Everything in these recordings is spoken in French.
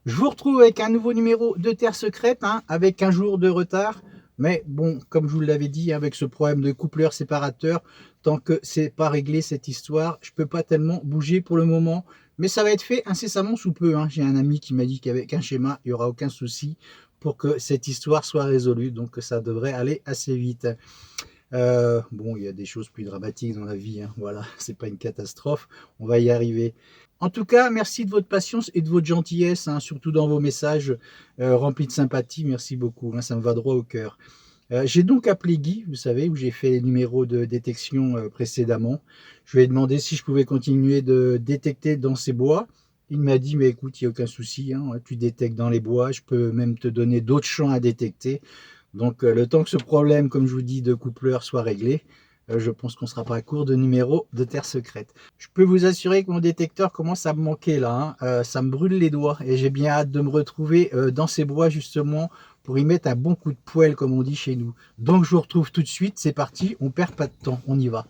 Je vous retrouve avec un nouveau numéro de Terre Secrète, avec un jour de retard. Mais bon, comme je vous l'avais dit, avec ce problème de coupleur séparateur, tant que c'est pas réglé cette histoire, je peux pas tellement bouger pour le moment. Mais ça va être fait incessamment sous peu. J'ai un ami qui m'a dit qu'avec un schéma, il n'y aura aucun souci pour que cette histoire soit résolue. Donc ça devrait aller assez vite. Bon, il y a des choses plus dramatiques dans la vie, voilà, c'est pas une catastrophe, on va y arriver. En tout cas, merci de votre patience et de votre gentillesse, surtout dans vos messages remplis de sympathie, merci beaucoup, ça me va droit au cœur. J'ai donc appelé Guy, vous savez, où j'ai fait les numéros de détection précédemment. Je lui ai demandé si je pouvais continuer de détecter dans ces bois. Il m'a dit, mais écoute, il n'y a aucun souci, tu détectes dans les bois, je peux même te donner d'autres champs à détecter. Donc le temps que ce problème, comme je vous dis, de coupleur soit réglé, je pense qu'on ne sera pas à court de numéros de Terre Secrète. Je peux vous assurer que mon détecteur commence à me manquer là, ça me brûle les doigts et j'ai bien hâte de me retrouver dans ces bois justement pour y mettre un bon coup de poêle comme on dit chez nous. Donc je vous retrouve tout de suite, c'est parti, on perd pas de temps, on y va.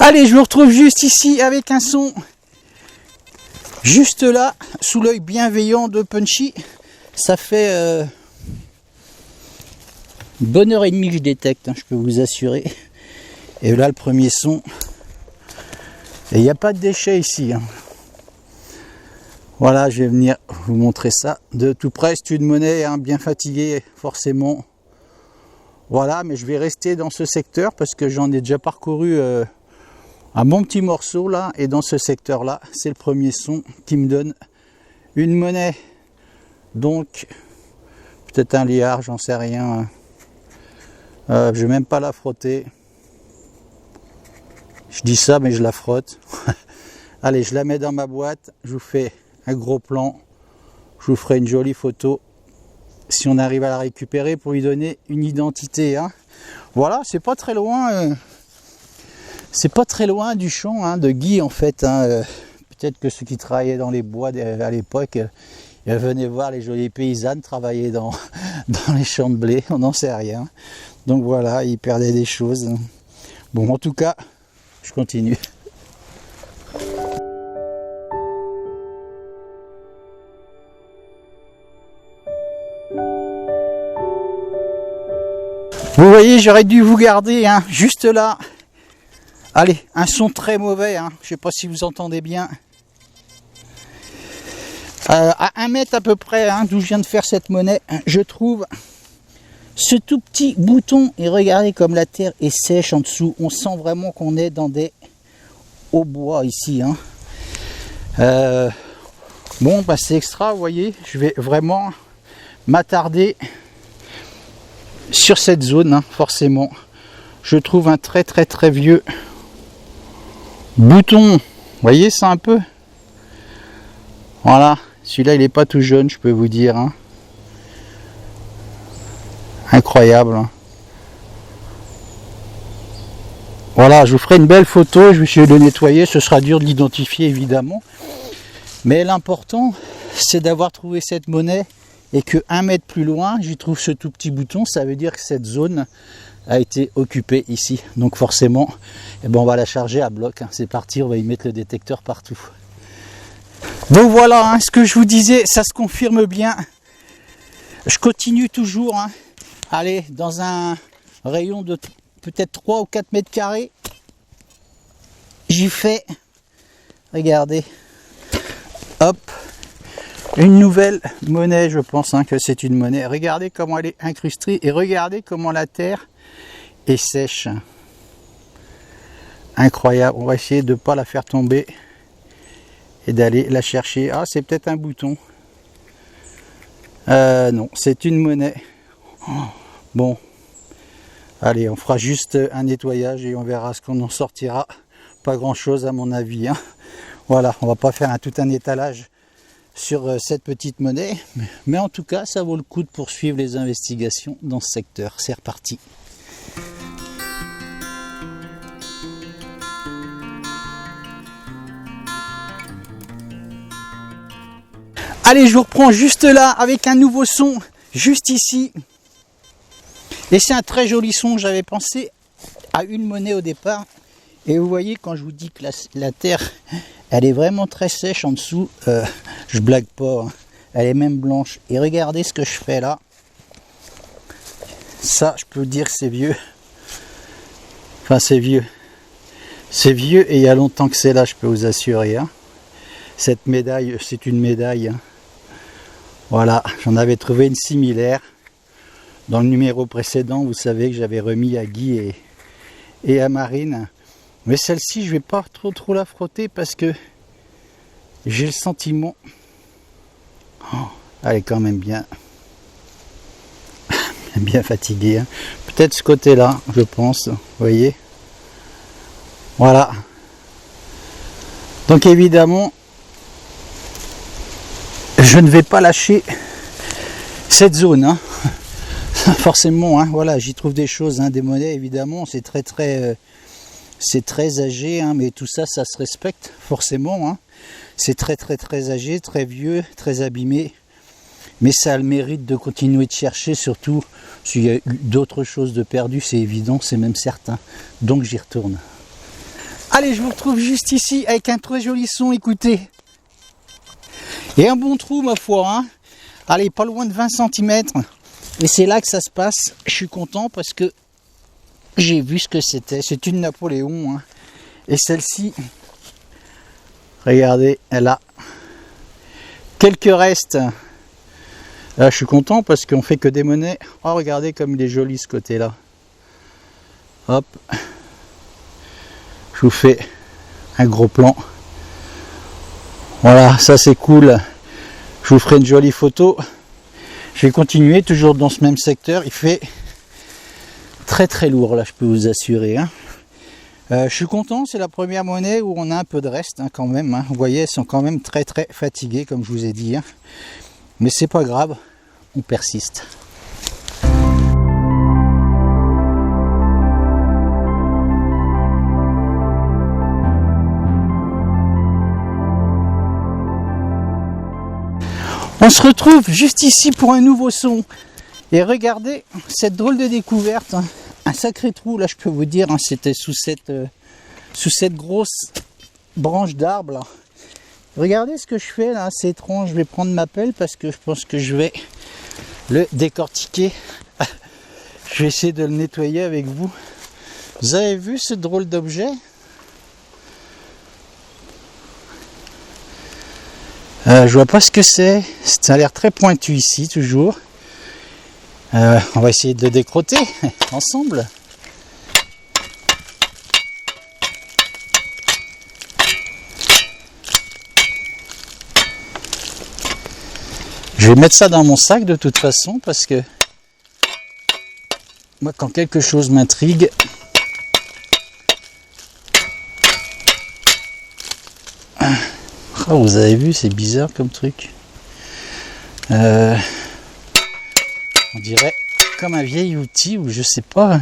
Allez, je vous retrouve juste ici avec un son juste là, sous l'œil bienveillant de Punchy. Ça fait une bonne heure et demie que je détecte, je peux vous assurer. Et là, le premier son. Et il n'y a pas de déchets ici. Voilà, je vais venir vous montrer ça de tout près. C'est une monnaie bien fatiguée, forcément. Voilà, mais je vais rester dans ce secteur parce que j'en ai déjà parcouru un bon petit morceau là, et dans ce secteur là, c'est le premier son qui me donne une monnaie. Donc, peut-être un liard, j'en sais rien. Je vais même pas la frotter. Je dis ça, mais je la frotte. Allez, je la mets dans ma boîte, je vous fais un gros plan, je vous ferai une jolie photo si on arrive à la récupérer pour lui donner une identité. Voilà, c'est pas très loin. C'est pas très loin du champ de Guy en fait. Peut-être que ceux qui travaillaient dans les bois à l'époque, ils venaient voir les jolies paysannes travailler dans les champs de blé, on n'en sait rien. Donc voilà, ils perdaient des choses. Bon, en tout cas, je continue. Vous voyez, j'aurais dû vous garder juste là. Allez, un son très mauvais, je ne sais pas si vous entendez bien. À 1 mètre à peu près d'où je viens de faire cette monnaie, je trouve ce tout petit bouton. Et regardez comme la terre est sèche en dessous. On sent vraiment qu'on est dans des hauts bois ici. Bon, bah, c'est extra, vous voyez. Je vais vraiment m'attarder sur cette zone, forcément. Je trouve un très vieux bouton, vous voyez ça un peu, voilà, celui-là il n'est pas tout jeune, je peux vous dire, incroyable. Voilà, je vous ferai une belle photo, je vais essayer de le nettoyer, ce sera dur de l'identifier évidemment, mais l'important c'est d'avoir trouvé cette monnaie et que 1 mètre plus loin j'y trouve ce tout petit bouton. Ça veut dire que cette zone a été occupée ici, donc forcément on va la charger à bloc. C'est parti, on va y mettre le détecteur partout. Donc voilà, ce que je vous disais, ça se confirme bien. Je continue toujours, allez, dans un rayon de peut-être 3 ou 4 mètres carrés, j'y fais, regardez, hop, une nouvelle monnaie. Je pense que c'est une monnaie. Regardez comment elle est incrustée et regardez comment la terre est sèche. Incroyable. On va essayer de ne pas la faire tomber et d'aller la chercher. Ah, c'est peut-être un bouton. Non, c'est une monnaie. Bon, allez, on fera juste un nettoyage et on verra ce qu'on en sortira. Pas grand chose à mon avis, hein. Voilà, on va pas faire tout un étalage sur cette petite monnaie, mais en tout cas ça vaut le coup de poursuivre les investigations dans ce secteur. C'est reparti. Allez, je vous reprends juste là avec un nouveau son, juste ici. Et c'est un très joli son. J'avais pensé à une monnaie au départ. Et vous voyez, quand je vous dis que la terre, elle est vraiment très sèche en dessous, je blague pas, hein. Elle est même blanche. Et regardez ce que je fais là. Ça, je peux vous dire que c'est vieux. Enfin, c'est vieux. C'est vieux et il y a longtemps que c'est là, je peux vous assurer, hein. Cette médaille, c'est une médaille, hein. Voilà, j'en avais trouvé une similaire. Dans le numéro précédent, vous savez que j'avais remis à Guy et à Marine. Mais celle-ci, je vais pas trop la frotter parce que j'ai le sentiment... Oh, elle est quand même bien fatiguée, hein. Peut-être ce côté-là, je pense. Vous voyez? Voilà. Donc évidemment, je ne vais pas lâcher cette zone, hein. Forcément, hein, voilà, j'y trouve des choses, hein, des monnaies évidemment, c'est très âgé, hein, mais tout ça, ça se respecte forcément, hein. C'est très âgé, très vieux, très abîmé, mais ça a le mérite de continuer de chercher, surtout s'il y a eu d'autres choses de perdues, c'est évident, c'est même certain, donc j'y retourne. Allez, je vous retrouve juste ici avec un très joli son, écoutez. Et un bon trou, ma foi, hein. Allez, pas loin de 20 cm. Et c'est là que ça se passe. Je suis content parce que j'ai vu ce que c'était. C'est une Napoléon, hein. Et celle-ci, regardez, elle a quelques restes. Là, je suis content parce qu'on fait que des monnaies. Oh, regardez comme il est joli ce côté-là. Hop. Je vous fais un gros plan. Voilà, ça c'est cool. Je vous ferai une jolie photo. Je vais continuer toujours dans ce même secteur. Il fait très lourd là, je peux vous assurer, hein. Je suis content, c'est la première monnaie où on a un peu de reste, hein, quand même, hein. Vous voyez, elles sont quand même très fatiguées comme je vous ai dit, hein. Mais c'est pas grave, on persiste. On se retrouve juste ici pour un nouveau son. Et regardez cette drôle de découverte, hein. Un sacré trou, là je peux vous dire, hein, c'était sous cette grosse branche d'arbre là. Regardez ce que je fais là, c'est étrange. Je vais prendre ma pelle parce que je pense que je vais le décortiquer. Je vais essayer de le nettoyer avec vous. Vous avez vu ce drôle d'objet? Je vois pas ce que c'est. Ça a l'air très pointu ici, toujours. On va essayer de le décrotter ensemble. Je vais mettre ça dans mon sac de toute façon parce que moi, quand quelque chose m'intrigue, oh, vous avez vu, c'est bizarre comme truc. On dirait comme un vieil outil ou je sais pas.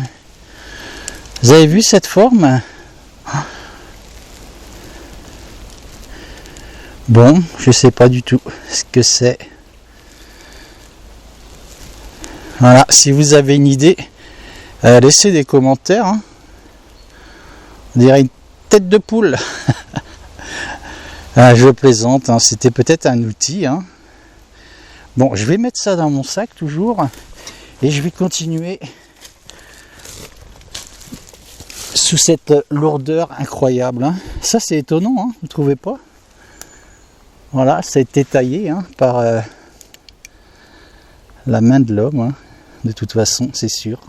Vous avez vu cette forme? Bon, je sais pas du tout ce que c'est. Voilà, si vous avez une idée, laissez des commentaires, hein. On dirait une tête de poule. Je plaisante, hein. C'était peut-être un outil, hein. Bon, je vais mettre ça dans mon sac toujours et je vais continuer sous cette lourdeur incroyable, hein. Ça c'est étonnant, hein, vous ne trouvez pas? Voilà, ça a été taillé, hein, par la main de l'homme, hein. De toute façon, c'est sûr.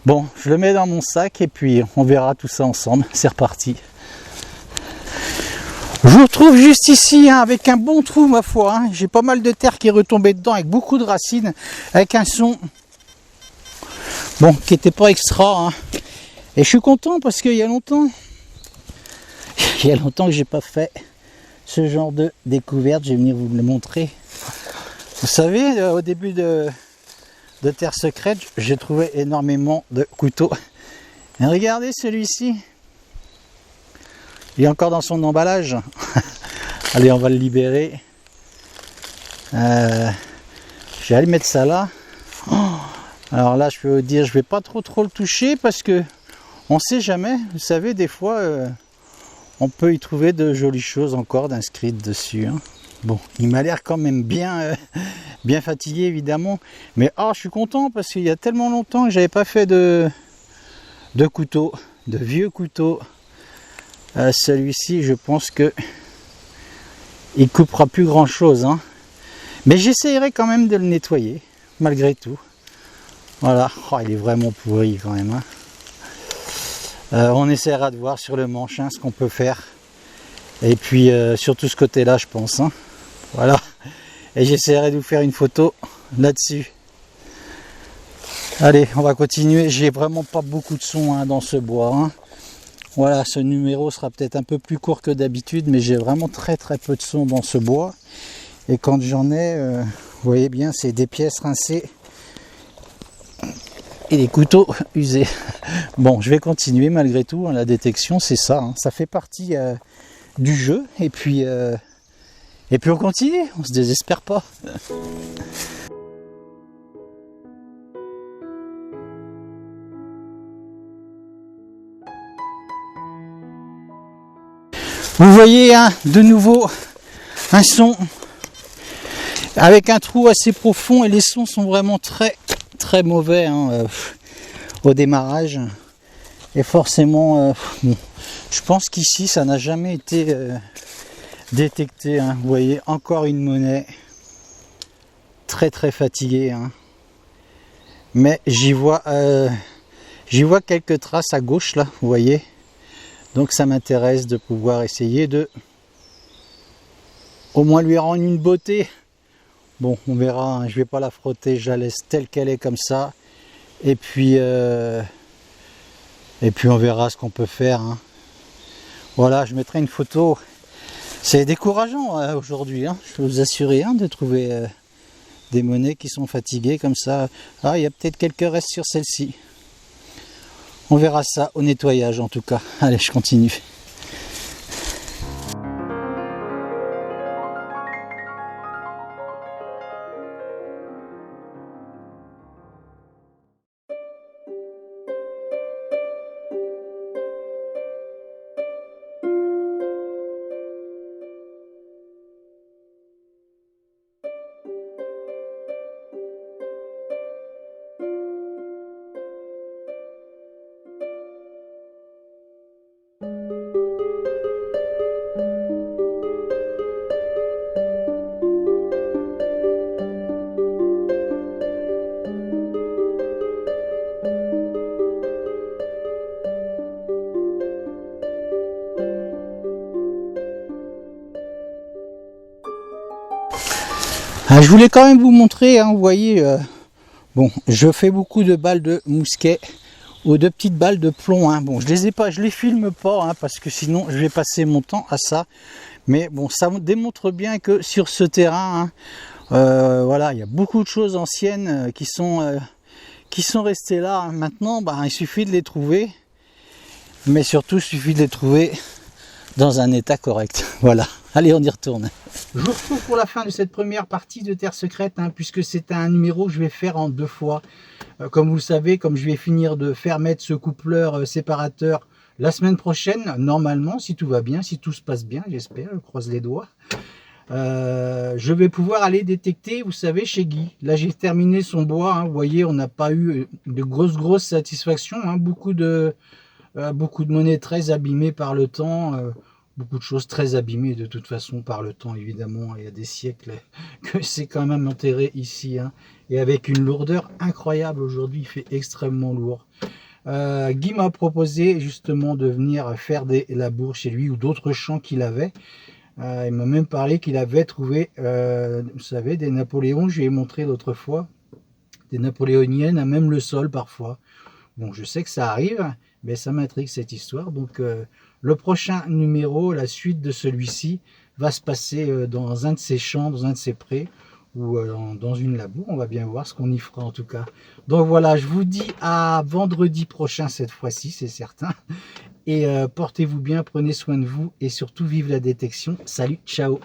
Bon, je le mets dans mon sac et puis on verra tout ça ensemble. C'est reparti. Je vous retrouve juste ici, hein, avec un bon trou, ma foi, hein. J'ai pas mal de terre qui est retombée dedans avec beaucoup de racines, avec un son Bon, qui n'était pas extra, hein. Et je suis content parce qu'il y a longtemps que j'ai pas fait ce genre de découverte. Je vais venir vous le montrer. Vous savez, au début de Terre Secrète, j'ai trouvé énormément de couteaux. Et regardez celui-ci. Il est encore dans son emballage. Allez, on va le libérer. Je vais aller mettre ça là. Oh, alors là, je peux vous dire, je vais pas trop le toucher parce que on sait jamais. Vous savez, des fois, on peut y trouver de jolies choses encore d'inscrites dessus. Hein. Bon, il m'a l'air quand même bien fatigué évidemment. Mais je suis content parce qu'il y a tellement longtemps que j'avais pas fait de couteau, de vieux couteaux. Celui-ci, je pense que il coupera plus grand chose. Hein. Mais j'essayerai quand même de le nettoyer, malgré tout. Voilà, il est vraiment pourri quand même. Hein. On essaiera de voir sur le manche ce qu'on peut faire. Et puis surtout ce côté-là, je pense. Hein. Voilà. Et j'essaierai de vous faire une photo là-dessus. Allez, on va continuer. J'ai vraiment pas beaucoup de son dans ce bois. Hein. Voilà, ce numéro sera peut-être un peu plus court que d'habitude, mais j'ai vraiment très peu de son dans ce bois. Et quand j'en ai, vous voyez bien, c'est des pièces rincées et des couteaux usés. Bon, je vais continuer malgré tout. Hein, la détection, c'est ça. Hein, ça fait partie du jeu. Et puis on continue. On se désespère pas. Vous voyez, hein, de nouveau, un son avec un trou assez profond et les sons sont vraiment très mauvais au démarrage. Et forcément, bon, je pense qu'ici, ça n'a jamais été détecté. Hein. Vous voyez, encore une monnaie très fatiguée. Hein. Mais j'y vois quelques traces à gauche, là, vous voyez. Donc ça m'intéresse de pouvoir essayer de au moins lui rendre une beauté. Bon, on verra, hein, je vais pas la frotter, je la laisse telle qu'elle est comme ça. Et puis on verra ce qu'on peut faire. Hein. Voilà, je mettrai une photo. C'est décourageant aujourd'hui, hein, je peux vous assurer de trouver des monnaies qui sont fatiguées comme ça. Il y a peut-être quelques restes sur celle-ci. On verra ça au nettoyage en tout cas. Allez, je continue. Je voulais quand même vous montrer, hein, vous voyez, bon, je fais beaucoup de balles de mousquet ou de petites balles de plomb. Hein. Bon, je les filme pas, hein, parce que sinon je vais passer mon temps à ça. Mais bon, ça démontre bien que sur ce terrain, hein, voilà, il y a beaucoup de choses anciennes qui sont restées là. Hein. Maintenant, il suffit de les trouver, mais surtout il suffit de les trouver dans un état correct. Voilà. Allez, on y retourne. Je vous retrouve pour la fin de cette première partie de Terre Secrète, hein, puisque c'est un numéro que je vais faire en 2 fois. Comme vous le savez, comme je vais finir de faire mettre ce coupleur séparateur la semaine prochaine, normalement, si tout va bien, si tout se passe bien, j'espère, je croise les doigts, je vais pouvoir aller détecter, vous savez, chez Guy. Là, j'ai terminé son bois, hein, vous voyez, on n'a pas eu de grosse satisfaction, hein, beaucoup de monnaies très abîmées par le temps, beaucoup de choses très abîmées de toute façon par le temps, évidemment. Il y a des siècles que c'est quand même enterré ici, hein, et avec une lourdeur incroyable. Aujourd'hui, il fait extrêmement lourd. Guy m'a proposé justement de venir faire des labours chez lui ou d'autres champs qu'il avait. Il m'a même parlé qu'il avait trouvé, vous savez, des Napoléons. Je lui ai montré l'autre fois des napoléoniennes, à même le sol parfois. Bon, je sais que ça arrive, mais ça m'intrigue cette histoire. Donc, le prochain numéro, la suite de celui-ci, va se passer dans un de ces champs, dans un de ces prés, ou dans une labour. On va bien voir ce qu'on y fera en tout cas. Donc voilà, je vous dis à vendredi prochain cette fois-ci, c'est certain. Et portez-vous bien, prenez soin de vous et surtout vive la détection. Salut, ciao!